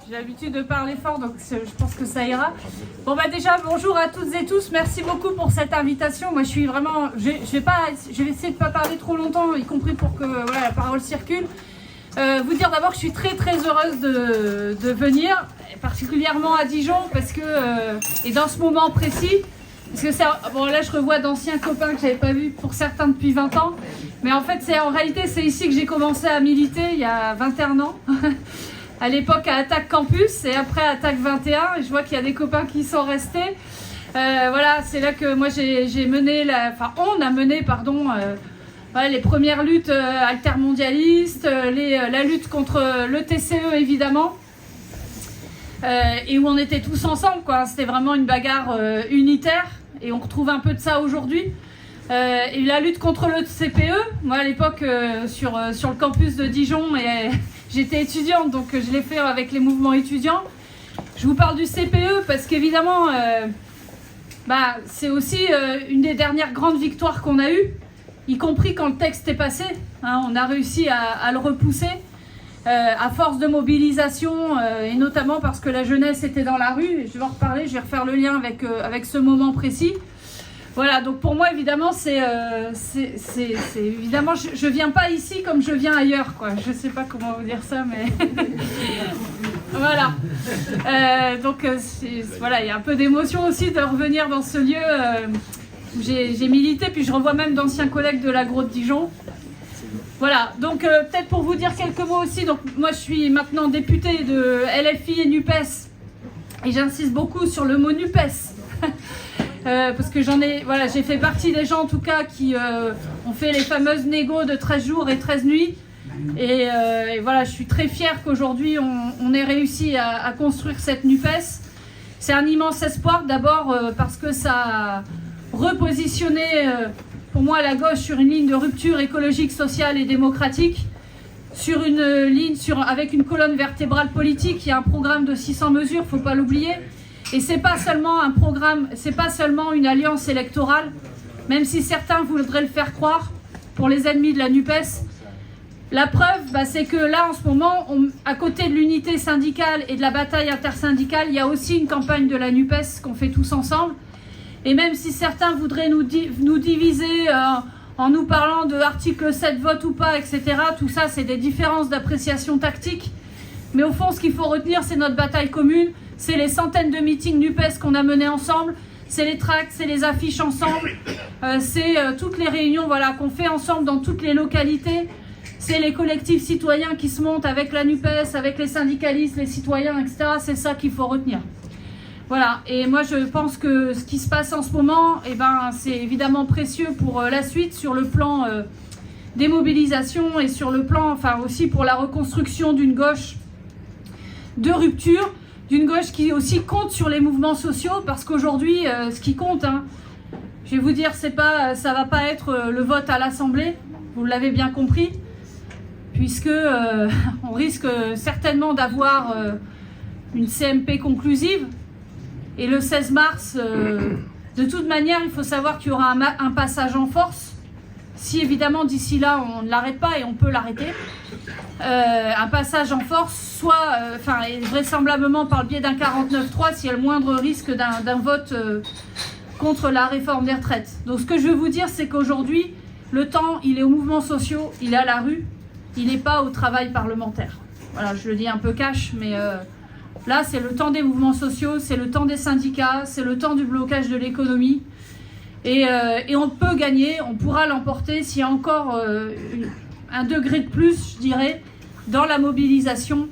J'ai l'habitude de parler fort, donc je pense que ça ira. Bon bah déjà, bonjour à toutes et tous. Merci beaucoup pour cette invitation. Moi, je suis vraiment... Je vais essayer de ne pas parler trop longtemps, y compris pour que voilà, la parole circule. Vous dire d'abord que je suis très heureuse de venir, particulièrement à Dijon, parce que... et dans ce moment précis, parce que bon là, je revois d'anciens copains que je n'avais pas vus pour certains depuis 20 ans. Mais en fait, en réalité, c'est ici que j'ai commencé à militer, il y a 21 ans. À l'époque à Attaque Campus et après Attaque 21, et je vois qu'il y a des copains qui sont restés. Voilà, c'est là que moi j'ai mené, on a mené, voilà, les premières luttes altermondialistes, la lutte contre le TCE évidemment, et où on était tous ensemble, quoi. C'était vraiment une bagarre unitaire, et on retrouve un peu de ça aujourd'hui. Et la lutte contre le CPE, moi à l'époque sur le campus de Dijon, et j'étais étudiante, donc je l'ai fait avec les mouvements étudiants. Je vous parle du CPE parce qu'évidemment, c'est aussi une des dernières grandes victoires qu'on a eues, y compris quand le texte est passé. Hein, on a réussi à le repousser à force de mobilisation, et notamment parce que la jeunesse était dans la rue. Et je vais en reparler, je vais refaire le lien avec ce moment précis. Voilà, donc pour moi, évidemment, évidemment, je viens pas ici comme je viens ailleurs, quoi. Je sais pas comment vous dire ça, mais voilà. Voilà, il y a un peu d'émotion aussi de revenir dans ce lieu où j'ai milité, puis je revois même d'anciens collègues de l'agro de Dijon. Voilà, donc peut-être pour vous dire quelques mots aussi. Donc moi, je suis maintenant députée de LFI et NUPES, et j'insiste beaucoup sur le mot NUPES. Parce que j'ai fait partie des gens en tout cas qui ont fait les fameuses négos de 13 jours et 13 nuits. Et voilà, je suis très fière qu'aujourd'hui on ait réussi à construire cette NUPES. C'est un immense espoir, d'abord parce que ça a repositionné pour moi la gauche sur une ligne de rupture écologique, sociale et démocratique, sur une ligne avec une colonne vertébrale politique. Il y a un programme de 600 mesures, il ne faut pas l'oublier. Et c'est pas seulement un programme, c'est pas seulement une alliance électorale, même si certains voudraient le faire croire pour les ennemis de la NUPES. La preuve, c'est que là, en ce moment, à côté de l'unité syndicale et de la bataille intersyndicale, il y a aussi une campagne de la NUPES qu'on fait tous ensemble. Et même si certains voudraient nous diviser en nous parlant de article 7 vote ou pas, etc., tout ça, c'est des différences d'appréciation tactique. Mais au fond, ce qu'il faut retenir, c'est notre bataille commune. C'est les centaines de meetings NUPES qu'on a menés ensemble, c'est les tracts, c'est les affiches ensemble, c'est toutes les réunions qu'on fait ensemble dans toutes les localités, c'est les collectifs citoyens qui se montent avec la NUPES, avec les syndicalistes, les citoyens, etc. C'est ça qu'il faut retenir. Voilà, et moi je pense que ce qui se passe en ce moment, c'est évidemment précieux pour la suite sur le plan des mobilisations et sur le plan, aussi pour la reconstruction d'une gauche de rupture, d'une gauche qui aussi compte sur les mouvements sociaux, parce qu'aujourd'hui, ce qui compte, je vais vous dire, ça va pas être le vote à l'Assemblée, vous l'avez bien compris, puisque on risque certainement d'avoir une CMP conclusive, et le 16 mars, de toute manière, il faut savoir qu'il y aura un passage en force, si évidemment d'ici là on ne l'arrête pas, et on peut l'arrêter, un passage en force, soit vraisemblablement par le biais d'un 49.3 s'il y a le moindre risque d'un vote contre la réforme des retraites. Donc ce que je veux vous dire, c'est qu'aujourd'hui, le temps, il est aux mouvements sociaux, il est à la rue, il n'est pas au travail parlementaire. Voilà, je le dis un peu cash, mais là, c'est le temps des mouvements sociaux, c'est le temps des syndicats, c'est le temps du blocage de l'économie. Et on peut gagner, on pourra l'emporter s'il y a encore un degré de plus, je dirais, dans la mobilisation,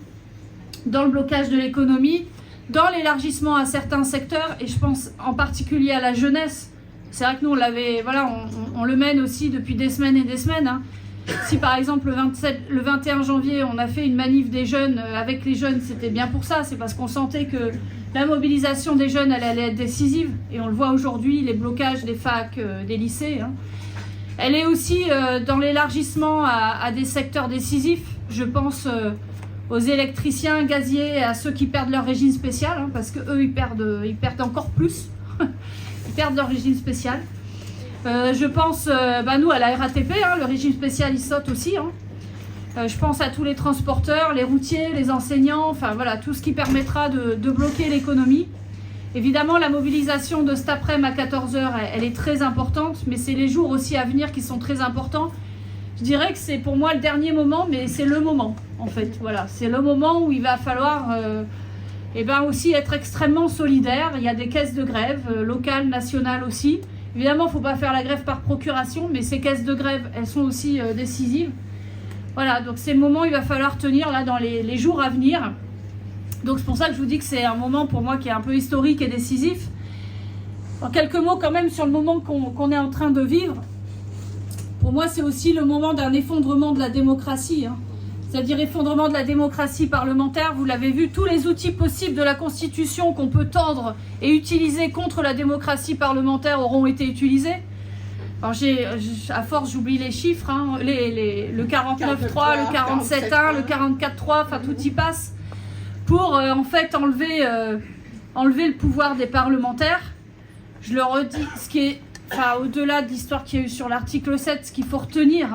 dans le blocage de l'économie, dans l'élargissement à certains secteurs, et je pense en particulier à la jeunesse. C'est vrai que nous, on le mène aussi depuis des semaines et des semaines. Hein. Si par exemple le 21 janvier, on a fait une manif des jeunes avec les jeunes, c'était bien pour ça, c'est parce qu'on sentait que la mobilisation des jeunes, elle allait être décisive, et on le voit aujourd'hui, les blocages des facs, des lycées. Hein. Elle est aussi dans l'élargissement à des secteurs décisifs. Je pense aux électriciens, gaziers, à ceux qui perdent leur régime spécial, parce qu'eux, ils perdent encore plus. Ils perdent leur régime spécial. Je pense, nous, à la RATP, le régime spécial, il saute aussi. Je pense à tous les transporteurs, les routiers, les enseignants, enfin voilà, tout ce qui permettra de bloquer l'économie. Évidemment, la mobilisation de cet après-midi à 14h, elle est très importante, mais c'est les jours aussi à venir qui sont très importants. Je dirais que c'est pour moi le dernier moment, mais c'est le moment, en fait. Voilà, c'est le moment où il va falloir aussi être extrêmement solidaire. Il y a des caisses de grève, locales, nationales aussi. Évidemment, il ne faut pas faire la grève par procuration, mais ces caisses de grève, elles sont aussi décisives. Voilà, donc c'est le moment où il va falloir tenir là dans les jours à venir. Donc c'est pour ça que je vous dis que c'est un moment pour moi qui est un peu historique et décisif. En quelques mots quand même sur le moment qu'on est en train de vivre. Pour moi, c'est aussi le moment d'un effondrement de la démocratie. C'est-à-dire effondrement de la démocratie parlementaire. Vous l'avez vu, tous les outils possibles de la Constitution qu'on peut tendre et utiliser contre la démocratie parlementaire auront été utilisés. Alors à force, j'oublie les chiffres, le 49.3, le 47.1, le 44.3, enfin tout y passe, pour en fait enlever le pouvoir des parlementaires. Je le redis, ce qui est, au-delà de l'histoire qu'il y a eu sur l'article 7, ce qu'il faut retenir,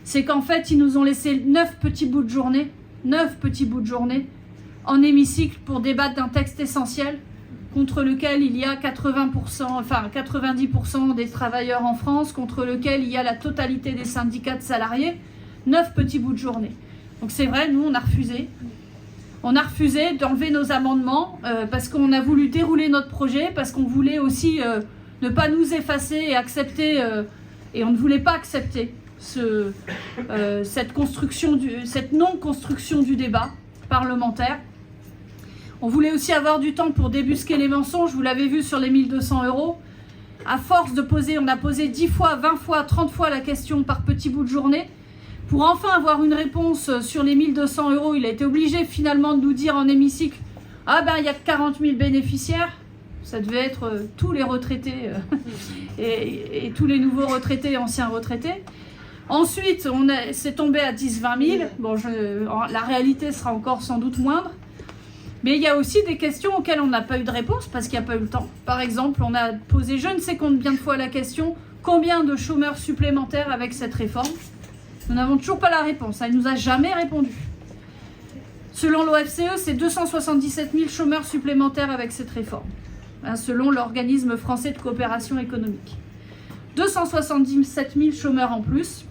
c'est qu'en fait, ils nous ont laissé 9 petits bouts de journée en hémicycle pour débattre d'un texte essentiel contre lequel il y a 90% des travailleurs en France, contre lequel il y a la totalité des syndicats de salariés. 9 petits bouts de journée. Donc c'est vrai, nous, on a refusé. On a refusé d'enlever nos amendements parce qu'on a voulu dérouler notre projet, parce qu'on voulait aussi ne pas nous effacer et accepter, et on ne voulait pas accepter cette non-construction du débat parlementaire. On voulait aussi avoir du temps pour débusquer les mensonges, vous l'avez vu sur les 1 200 €. À force de poser, on a posé 10 fois, 20 fois, 30 fois la question par petit bout de journée. Pour enfin avoir une réponse sur les 1 200 €, il a été obligé finalement de nous dire en hémicycle « Ah ben, il y a 40 000 bénéficiaires ». Ça devait être tous les retraités et tous les nouveaux retraités et anciens retraités. Ensuite, c'est tombé à 10-20 000. Bon, la réalité sera encore sans doute moindre. Mais il y a aussi des questions auxquelles on n'a pas eu de réponse parce qu'il n'y a pas eu le temps. Par exemple, on a posé je ne sais combien de fois la question « Combien de chômeurs supplémentaires avec cette réforme ?» Nous n'avons toujours pas la réponse. Elle ne nous a jamais répondu. Selon l'OFCE, c'est 277 000 chômeurs supplémentaires avec cette réforme, selon l'organisme français de coopération économique. 277 000 chômeurs en plus.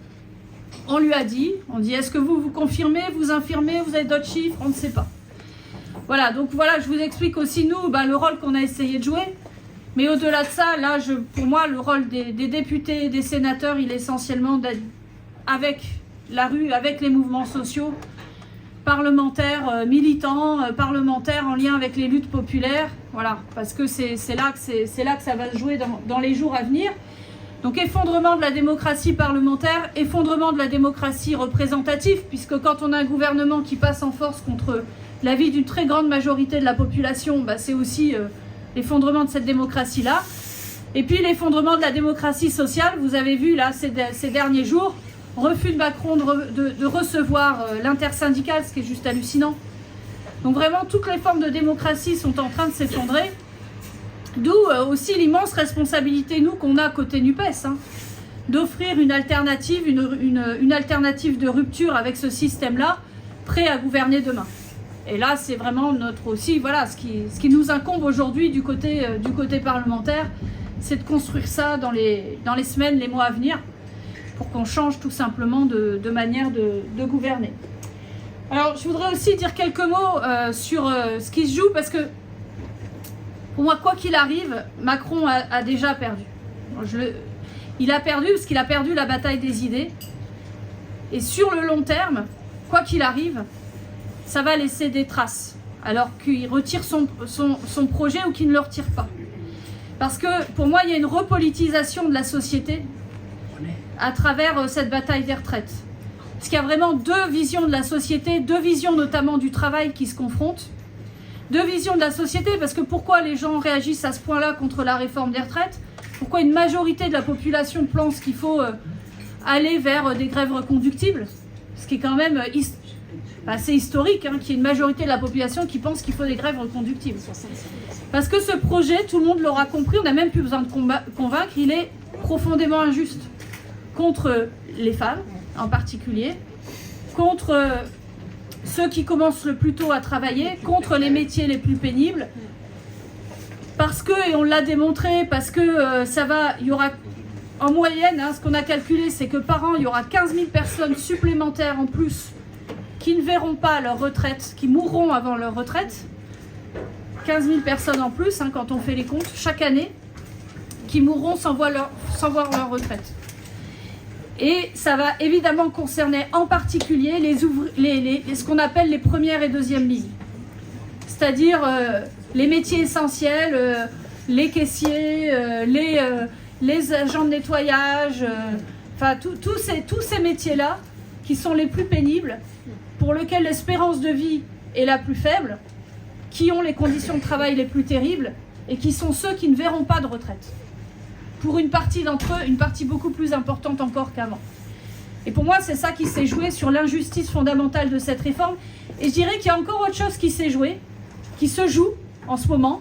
On lui a dit, est-ce que vous confirmez, vous infirmez, vous avez d'autres chiffres? On ne sait pas. Voilà, donc voilà, je vous explique aussi, nous, le rôle qu'on a essayé de jouer. Mais au-delà de ça, là, pour moi, le rôle des députés et des sénateurs, il est essentiellement d'être avec la rue, avec les mouvements sociaux, parlementaires, militants, parlementaires en lien avec les luttes populaires. Voilà, parce que c'est là que ça va se jouer dans les jours à venir. Donc effondrement de la démocratie parlementaire, effondrement de la démocratie représentative, puisque quand on a un gouvernement qui passe en force contre l'avis d'une très grande majorité de la population, c'est aussi l'effondrement de cette démocratie-là. Et puis l'effondrement de la démocratie sociale, vous avez vu là ces derniers jours, refus de Macron de recevoir l'intersyndicale, ce qui est juste hallucinant. Donc vraiment, toutes les formes de démocratie sont en train de s'effondrer. D'où aussi l'immense responsabilité, nous, qu'on a côté NUPES, d'offrir une alternative, une alternative de rupture avec ce système-là, prêt à gouverner demain. Et là, c'est vraiment notre aussi, voilà, ce qui nous incombe aujourd'hui du côté parlementaire, c'est de construire ça dans les semaines, les mois à venir, pour qu'on change tout simplement de manière de gouverner. Alors, je voudrais aussi dire quelques mots sur ce qui se joue, parce que pour moi, quoi qu'il arrive, Macron a déjà perdu. Il a perdu parce qu'il a perdu la bataille des idées. Et sur le long terme, quoi qu'il arrive, ça va laisser des traces, alors qu'il retire son projet ou qu'il ne le retire pas. Parce que pour moi, il y a une repolitisation de la société à travers cette bataille des retraites. Parce qu'il y a vraiment deux visions de la société, deux visions notamment du travail qui se confrontent. Deux visions de la société, parce que pourquoi les gens réagissent à ce point-là contre la réforme des retraites? Pourquoi une majorité de la population pense qu'il faut aller vers des grèves reconductibles? Ce qui est quand même assez historique, qu'il y ait une majorité de la population qui pense qu'il faut des grèves reconductibles. Parce que ce projet, tout le monde l'aura compris, on n'a même plus besoin de convaincre, il est profondément injuste. Contre les femmes, en particulier, contre ceux qui commencent le plus tôt à travailler, contre les métiers les plus pénibles. Parce que, et on l'a démontré, parce que il y aura en moyenne, ce qu'on a calculé, c'est que par an, il y aura 15 000 personnes supplémentaires en plus qui ne verront pas leur retraite, qui mourront avant leur retraite. 15 000 personnes en plus, quand on fait les comptes, chaque année, qui mourront sans voir leur retraite. Et ça va évidemment concerner en particulier ce qu'on appelle les premières et deuxièmes lignes. C'est-à-dire les métiers essentiels, les caissiers, les agents de nettoyage, tous ces métiers-là qui sont les plus pénibles, pour lesquels l'espérance de vie est la plus faible, qui ont les conditions de travail les plus terribles et qui sont ceux qui ne verront pas de retraite. Pour une partie d'entre eux, une partie beaucoup plus importante encore qu'avant. Et pour moi, c'est ça qui s'est joué sur l'injustice fondamentale de cette réforme. Et je dirais qu'il y a encore autre chose qui s'est joué, qui se joue en ce moment,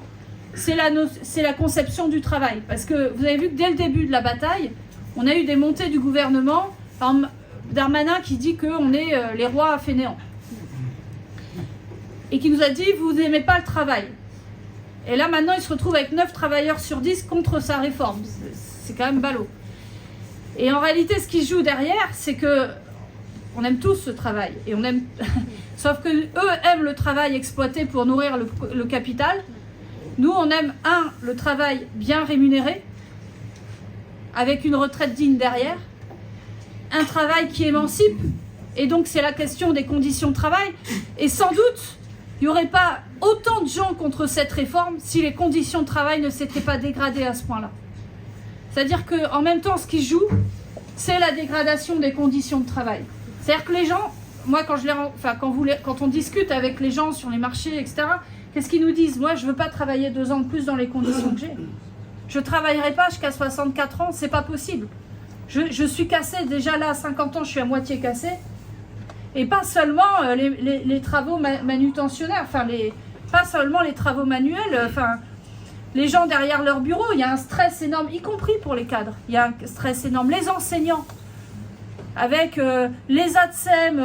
c'est la conception du travail. Parce que vous avez vu que dès le début de la bataille, on a eu des montées du gouvernement, par Darmanin qui dit qu'on est les rois fainéants. Et qui nous a dit, vous n'aimez pas le travail. Et là, maintenant, il se retrouve avec 9 travailleurs sur 10 contre sa réforme. C'est quand même ballot. Et en réalité, ce qui se joue derrière, c'est que on aime tous ce travail. Et on aime... Sauf que eux aiment le travail exploité pour nourrir le capital. Nous, on aime, le travail bien rémunéré, avec une retraite digne derrière. Un travail qui émancipe. Et donc, c'est la question des conditions de travail. Et sans doute, il n'y aurait pas autant de gens contre cette réforme si les conditions de travail ne s'étaient pas dégradées à ce point-là. C'est-à-dire qu'en même temps, ce qui joue, c'est la dégradation des conditions de travail. C'est-à-dire que les gens, moi, quand on discute avec les gens sur les marchés, etc., qu'est-ce qu'ils nous disent? Moi, je ne veux pas travailler 2 ans de plus dans les conditions que j'ai. Je ne travaillerai pas jusqu'à 64 ans, c'est pas possible. Je suis cassée, déjà là, à 50 ans, je suis à moitié cassée. Et pas seulement les travaux manutentionnaires, pas seulement les travaux manuels, les gens derrière leur bureau, il y a un stress énorme, y compris pour les cadres. Il y a un stress énorme. Les enseignants, avec les ATSEM,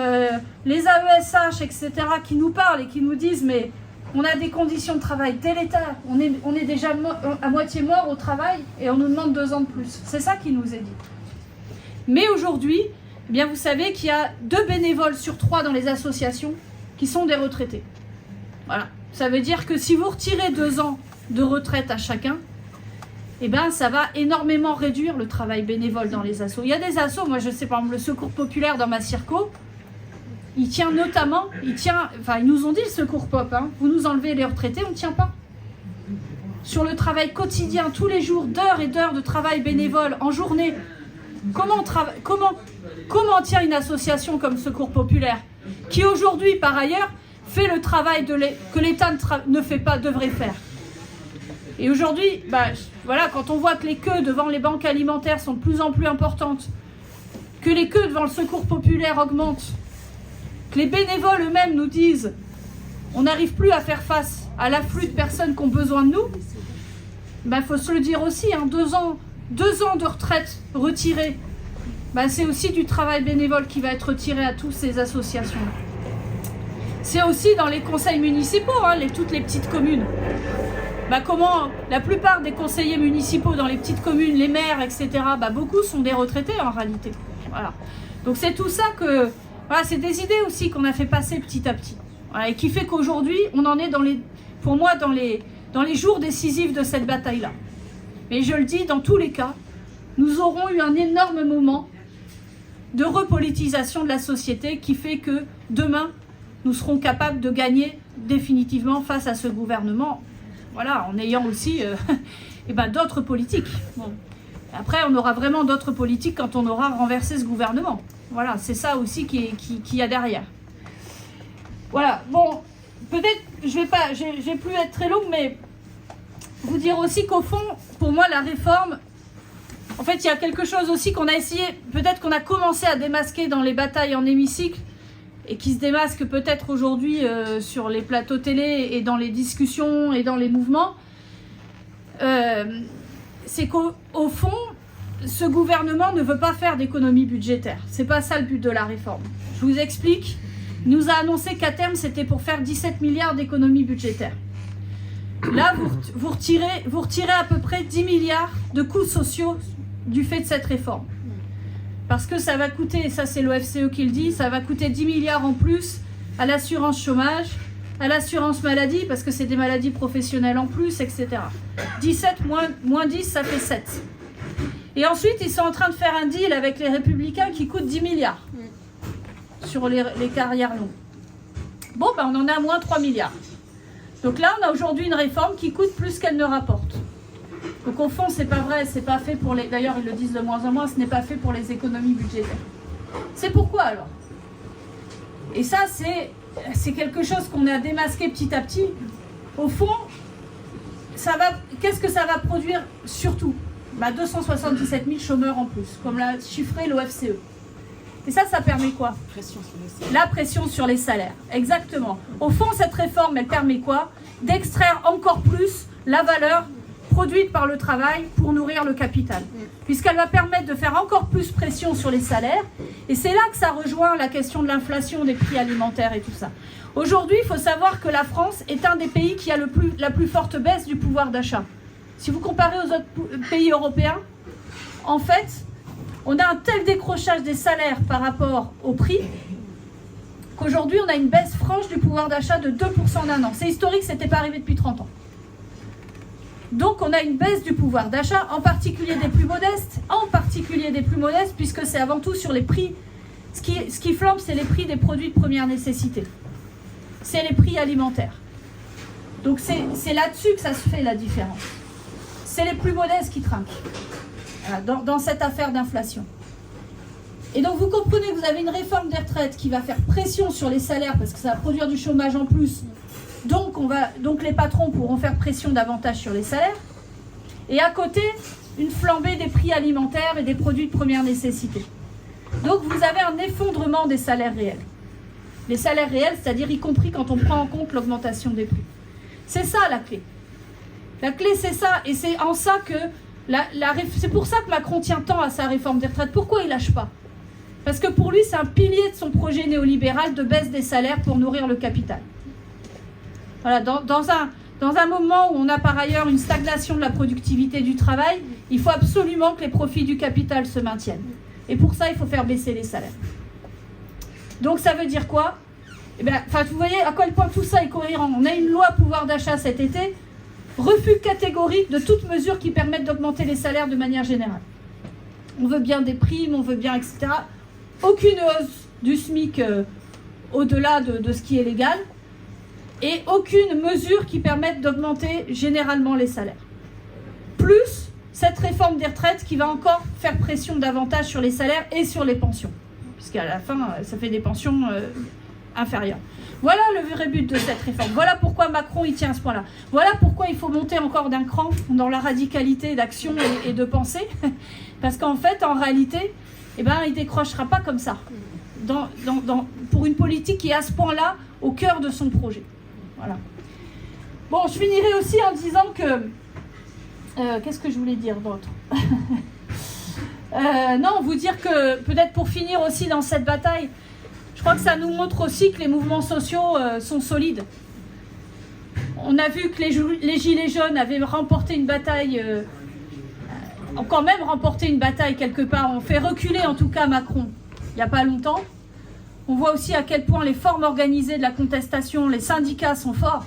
les AESH, etc., qui nous parlent et qui nous disent, mais on a des conditions de travail tel état, on est déjà à moitié mort au travail et on nous demande 2 ans de plus. C'est ça qui nous est dit. Mais aujourd'hui, eh bien, vous savez qu'il y a 2 bénévoles sur 3 dans les associations qui sont des retraités. Voilà. Ça veut dire que si vous retirez 2 ans de retraite à chacun, eh ben, ça va énormément réduire le travail bénévole dans les assos. Il y a des assos, moi je sais par exemple le Secours Populaire dans ma circo, il nous ont dit le Secours Pop, vous nous enlevez les retraités, on ne tient pas. Sur le travail quotidien, tous les jours, d'heures et d'heures de travail bénévole en journée, comment tient une association comme Secours Populaire, qui aujourd'hui, par ailleurs, fait le travail que l'État ne fait pas, devrait faire. Et aujourd'hui, quand on voit que les queues devant les banques alimentaires sont de plus en plus importantes, que les queues devant le Secours Populaire augmentent, que les bénévoles eux-mêmes nous disent on n'arrive plus à faire face à l'afflux de personnes qui ont besoin de nous, faut se le dire aussi, 2 ans de retraite retirée, c'est aussi du travail bénévole qui va être retiré à toutes ces associations. C'est aussi dans les conseils municipaux, toutes les petites communes. Comment la plupart des conseillers municipaux dans les petites communes, les maires, etc., beaucoup sont des retraités en réalité. Voilà. Donc c'est tout ça que... Voilà, c'est des idées aussi qu'on a fait passer petit à petit. Voilà, et qui fait qu'aujourd'hui, on en est dans les jours décisifs de cette bataille-là. Mais je le dis, dans tous les cas, nous aurons eu un énorme moment de repolitisation de la société qui fait que demain, nous serons capables de gagner définitivement face à ce gouvernement. Voilà, en ayant aussi d'autres politiques. Bon. Après, on aura vraiment d'autres politiques quand on aura renversé ce gouvernement. Voilà, c'est ça aussi qui y a derrière. Voilà, bon, peut-être, je vais plus être très longue, mais vous dire aussi qu'au fond, pour moi, la réforme, en fait, il y a quelque chose aussi qu'on a essayé, peut-être qu'on a commencé à démasquer dans les batailles en hémicycle, et qui se démasque peut-être aujourd'hui sur les plateaux télé et dans les discussions et dans les mouvements, c'est qu'au fond, ce gouvernement ne veut pas faire d'économie budgétaire. C'est pas ça le but de la réforme. Je vous explique. Il nous a annoncé qu'à terme, c'était pour faire 17 milliards d'économies budgétaires. Là, vous retirez à peu près 10 milliards de coûts sociaux du fait de cette réforme. Parce que ça va coûter, ça c'est l'OFCE qui le dit, ça va coûter 10 milliards en plus à l'assurance chômage, à l'assurance maladie, parce que c'est des maladies professionnelles en plus, etc. 17 moins 10, ça fait 7. Et ensuite, ils sont en train de faire un deal avec les Républicains qui coûte 10 milliards sur les carrières longues. Bon, ben on en a à moins 3 milliards. Donc là, on a aujourd'hui une réforme qui coûte plus qu'elle ne rapporte. Donc au fond, c'est pas vrai, c'est pas fait pour les... D'ailleurs, ils le disent de moins en moins, ce n'est pas fait pour les économies budgétaires. C'est pourquoi alors? Et ça, c'est quelque chose qu'on a démasqué petit à petit. Au fond, qu'est-ce que ça va produire surtout? 277 000 chômeurs en plus, comme l'a chiffré l'OFCE. Et ça permet quoi? La pression sur les salaires, exactement. Au fond, cette réforme, elle permet quoi? D'extraire encore plus la valeur produite par le travail pour nourrir le capital. Puisqu'elle va permettre de faire encore plus pression sur les salaires. Et c'est là que ça rejoint la question de l'inflation, des prix alimentaires et tout ça. Aujourd'hui, il faut savoir que la France est un des pays qui a la plus forte baisse du pouvoir d'achat. Si vous comparez aux autres pays européens, en fait, on a un tel décrochage des salaires par rapport au prix qu'aujourd'hui, on a une baisse franche du pouvoir d'achat de 2% d'un an. C'est historique, ce n'était pas arrivé depuis 30 ans. Donc, on a une baisse du pouvoir d'achat, en particulier des plus modestes, puisque c'est avant tout sur les prix. Ce qui flambe, c'est les prix des produits de première nécessité. C'est les prix alimentaires. Donc, c'est là-dessus que ça se fait la différence. C'est les plus modestes qui trinquent. Dans cette affaire d'inflation. Et donc vous comprenez que vous avez une réforme des retraites qui va faire pression sur les salaires parce que ça va produire du chômage en plus. Donc les patrons pourront faire pression davantage sur les salaires. Et à côté, une flambée des prix alimentaires et des produits de première nécessité. Donc vous avez un effondrement des salaires réels. Les salaires réels, c'est-à-dire y compris quand on prend en compte l'augmentation des prix. C'est ça la clé. La clé c'est ça, et c'est en ça que c'est pour ça que Macron tient tant à sa réforme des retraites. Pourquoi il lâche pas? Parce que pour lui, c'est un pilier de son projet néolibéral de baisse des salaires pour nourrir le capital. Voilà, dans un moment où on a par ailleurs une stagnation de la productivité du travail, il faut absolument que les profits du capital se maintiennent. Et pour ça, il faut faire baisser les salaires. Donc ça veut dire quoi? Vous voyez à quel point tout ça est cohérent. On a une loi pouvoir d'achat cet été. Refus catégorique de toute mesure qui permette d'augmenter les salaires de manière générale. On veut bien des primes, on veut bien, etc. Aucune hausse du SMIC au-delà de ce qui est légal. Et aucune mesure qui permette d'augmenter généralement les salaires. Plus cette réforme des retraites qui va encore faire pression davantage sur les salaires et sur les pensions. Puisqu'à la fin, ça fait des pensions inférieures. Voilà le vrai but de cette réforme. Voilà pourquoi Macron y tient à ce point-là. Voilà pourquoi il faut monter encore d'un cran dans la radicalité d'action et de pensée. Parce qu'en fait, en réalité, il ne décrochera pas comme ça. Pour une politique qui est à ce point-là au cœur de son projet. Voilà. Bon, je finirai aussi en disant que... qu'est-ce que je voulais dire d'autre? Non, vous dire que peut-être pour finir aussi dans cette bataille, je crois que ça nous montre aussi que les mouvements sociaux sont solides. On a vu que les Gilets jaunes avaient remporté une bataille, ont quand même remporté une bataille quelque part. On fait reculer en tout cas Macron il n'y a pas longtemps. On voit aussi à quel point les formes organisées de la contestation, les syndicats sont forts.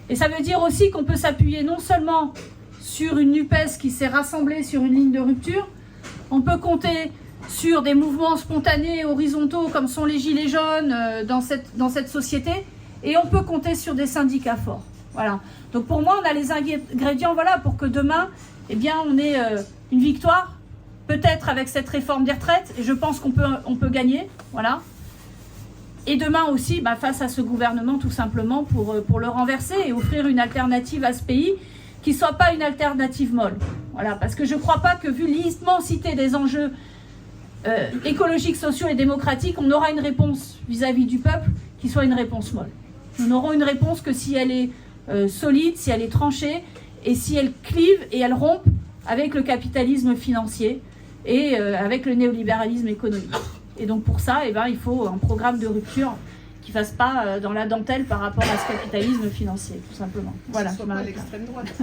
Et ça veut dire aussi qu'on peut s'appuyer non seulement sur une NUPES qui s'est rassemblée sur une ligne de rupture, on peut compter sur des mouvements spontanés, horizontaux, comme sont les Gilets jaunes dans cette société, et on peut compter sur des syndicats forts. Voilà. Donc pour moi, on a les ingrédients pour que demain, on ait une victoire, peut-être avec cette réforme des retraites, et je pense qu'on peut gagner. Voilà. Et demain aussi, face à ce gouvernement, tout simplement, pour le renverser et offrir une alternative à ce pays qui ne soit pas une alternative molle. Voilà. Parce que je ne crois pas que, vu l'immensité des enjeux écologiques, sociaux et démocratiques, on aura une réponse vis-à-vis du peuple qui soit une réponse molle. Nous n'aurons une réponse que si elle est solide, si elle est tranchée, et si elle clive et elle rompt avec le capitalisme financier et avec le néolibéralisme économique. Et donc pour ça, eh ben, il faut un programme de rupture qui ne fasse pas dans la dentelle par rapport à ce capitalisme financier, tout simplement. Voilà. Ce soit pas l'extrême droite.